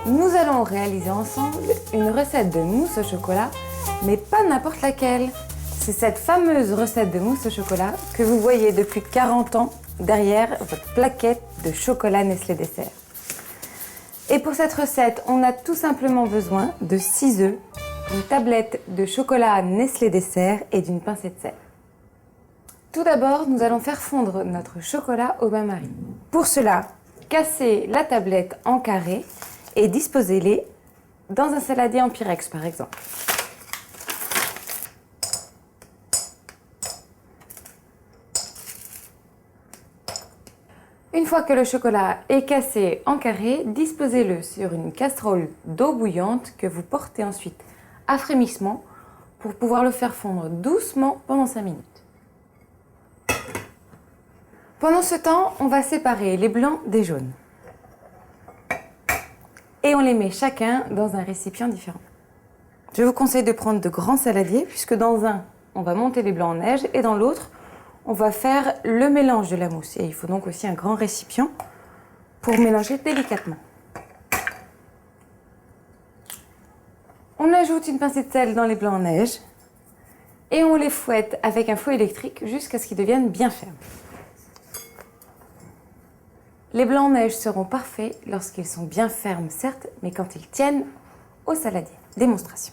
Nous allons réaliser ensemble une recette de mousse au chocolat, mais pas n'importe laquelle. C'est cette fameuse recette de mousse au chocolat que vous voyez depuis 40 ans derrière votre plaquette de chocolat Nestlé Dessert. Et pour cette recette, on a tout simplement besoin de 6 œufs, une tablette de chocolat Nestlé Dessert et d'une pincée de sel. Tout d'abord, nous allons faire fondre notre chocolat au bain-marie. Pour cela, cassez la tablette en carrés et disposez-les dans un saladier en Pyrex par exemple. Une fois que le chocolat est cassé en carrés, disposez-le sur une casserole d'eau bouillante que vous portez ensuite à frémissement pour pouvoir le faire fondre doucement pendant 5 minutes. Pendant ce temps, on va séparer les blancs des jaunes. Et on les met chacun dans un récipient différent. Je vous conseille de prendre de grands saladiers puisque dans un, on va monter les blancs en neige et dans l'autre, on va faire le mélange de la mousse. Et il faut donc aussi un grand récipient pour mélanger délicatement. On ajoute une pincée de sel dans les blancs en neige et on les fouette avec un fouet électrique jusqu'à ce qu'ils deviennent bien fermes. Les blancs en neige seront parfaits lorsqu'ils sont bien fermes, certes, mais quand ils tiennent au saladier. Démonstration.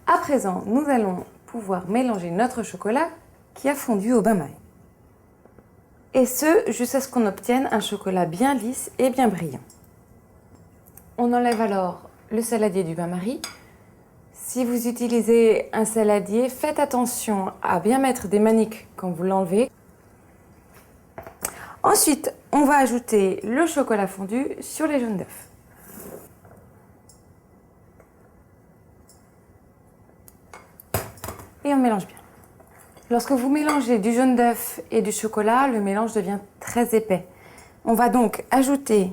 À présent, nous allons pouvoir mélanger notre chocolat qui a fondu au bain-marie. Et ce, jusqu'à ce qu'on obtienne un chocolat bien lisse et bien brillant. On enlève alors le saladier du bain-marie. Si vous utilisez un saladier, faites attention à bien mettre des maniques quand vous l'enlevez. Ensuite, on va ajouter le chocolat fondu sur les jaunes d'œufs. Et on mélange bien. Lorsque vous mélangez du jaune d'œuf et du chocolat, le mélange devient très épais. On va donc ajouter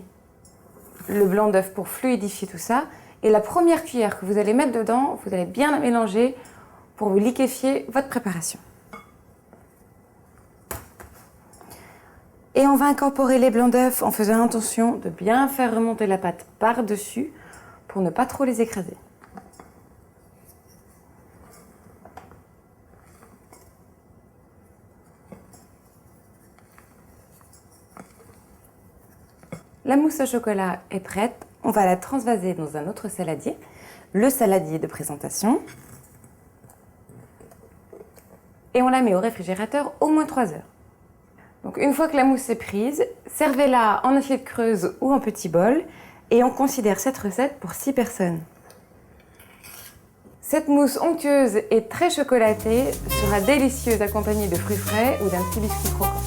le blanc d'œuf pour fluidifier tout ça. Et la première cuillère que vous allez mettre dedans, vous allez bien la mélanger pour vous liquéfier votre préparation. Et on va incorporer les blancs d'œufs en faisant attention de bien faire remonter la pâte par-dessus pour ne pas trop les écraser. La mousse au chocolat est prête. On va la transvaser dans un autre saladier, le saladier de présentation. Et on la met au réfrigérateur au moins 3 heures. Donc une fois que la mousse est prise, servez-la en assiette creuse ou en petit bol et on considère cette recette pour 6 personnes. Cette mousse onctueuse et très chocolatée sera délicieuse accompagnée de fruits frais ou d'un petit biscuit croquant.